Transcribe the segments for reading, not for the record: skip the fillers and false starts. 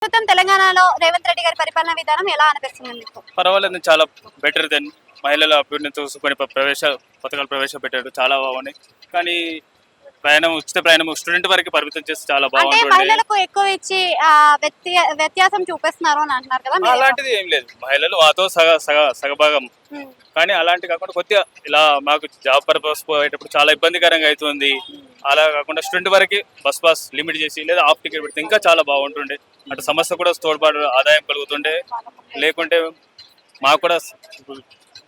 ప్రస్తుతం తెలంగాణలో రేవంత్ రెడ్డి గారి పరిపాలన విధానం ఎలా అనిపిస్తుంది మీకు? పర్వాలేదు, చాలా బెటర్ దెన్ మహిళల అభ్యున్నతి కొన్ని పథకాలు ప్రవేశపెట్టాడు, చాలా బాగున్నాయి. కానీ ఉచిత ప్రయాణం స్టూడెంట్ వరకు పరిమితం చేసి చాలా అంటే బాగుంటుంది. మహిళలకు ఎక్కువ ఇచ్చి వ్యత్యాసం చూపిస్తున్నారు అని అంటున్నారు కదా మీరు? అలాంటిది ఏం లేదు, మహిళలు మాతో సగభాగం. ఉమ్. కానీ అలాంటి కాకుండా కొద్దిగా ఇలా మాకు జాబ్ పర్పస్ పోయేటప్పుడు చాలా ఇబ్బందికరంగా అవుతుంది. అలా కాకుండా స్టూడెంట్ వరకు బస్ పాస్ లిమిట్ చేసి లేదా హాఫ్ టికెట్ పెడితే ఇంకా చాలా బాగుంటుండే. అటు సమస్య కూడా తోడ్పాటు ఆదాయం కలుగుతుండే. లేకుంటే మాకు కూడా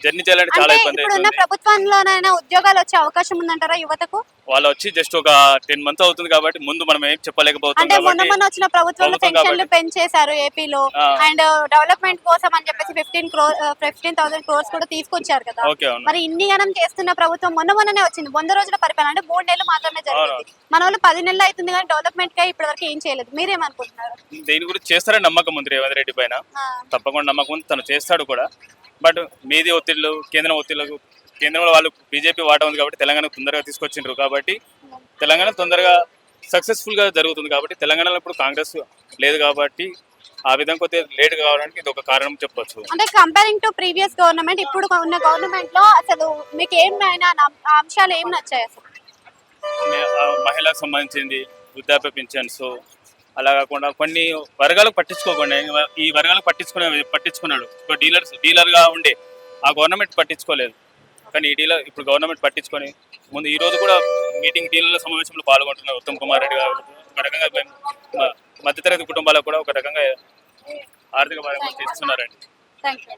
జర్నీ చేయాలంటే చాలా అంటే ఇబ్బంది ఇప్పుడున్న అవుతుంది. ప్రభుత్వంలోనైనా ఉద్యోగాలు వచ్చే అవకాశం ఉందంటారా యువతకు? వాళ్ళు వచ్చి జస్ట్ ఒక 10 months అవుతుంది కాబట్టి ముందు మనం ఏం చెప్పలేకపోతున్నాం అంటే మొన్న కాబట్టి మొన్న వచ్చిన ప్రభుత్వంలో ప్రభుత్వం పెన్షన్లు కాబట్టి. పెంచేశారు ఏపీలో. ఆ. అండ్ డెవలప్మెంట్ కోసం అని చెప్పేసి 15,000 crores కూడా తీసుకొచ్చారు కదా. ఓకే, అవును. మరి ఇన్ని గణం చేస్తున్న ప్రభుత్వం మొన్ననే వచ్చింది. 100 రోజుల పరిపాలన అంటే 3 నెలలు మాత్రమే జరిగింది. మన వాళ్ళు 10 నెలలు అవుతుంది కానీ డెవలప్మెంట్ గా ఇప్పటి వరకు ఏం చేయలేదు. మీరేమనుకుంటున్నారు? దీని గురించి చేస్తారని నమ్మకం ఉంది రేవంత్ రెడ్డి పైన. ఆ. తప్పకుండా నమ్మకం ఉంది, తను చేస్తాడు కూడా. బట్ మీది ఒత్తిళ్లు, కేంద్రంలో వాళ్ళు బీజేపీ వాటా ఉంది కాబట్టి తెలంగాణ తొందరగా తీసుకొచ్చిండ్రు కాబట్టి తెలంగాణ తొందరగా సక్సెస్ఫుల్ గా జరుగుతుంది. కాబట్టి తెలంగాణలో ఇప్పుడు కాంగ్రెస్ లేదు కాబట్టి ఆ విధంగా కొద్దిగా లేట్ కావడానికి ఇది ఒక కారణం చెప్పొచ్చు. అంటే కంపేరింగ్ టు ప్రీవియస్ గవర్నమెంట్ ఇప్పుడు ఉన్న గవర్నమెంట్ లో అసలు మీకు ఏమైనా అంశాలు ఏం నచ్చాయి అసలు? మహిళలకు సంబంధించింది వృద్ధాప్య పింఛన్స్, అలా కాకుండా కొన్ని వర్గాలకు పట్టించుకోకుండా ఈ వర్గాలకు పట్టించుకున్నాడు. ఒక డీలర్గా ఉండే ఆ గవర్నమెంట్ పట్టించుకోలేదు. కానీ ఇప్పుడు గవర్నమెంట్ పట్టించుకొని ముందు ఈ రోజు కూడా డీలర్ల సమావేశంలో పాల్గొంటున్నారు ఉత్తమ్ కుమార్ రెడ్డి గారు. ఒక రకంగా మధ్యతరగతి కుటుంబాలకు కూడా ఒక రకంగా ఆర్థిక భారం చేస్తున్నారండి. Thank you.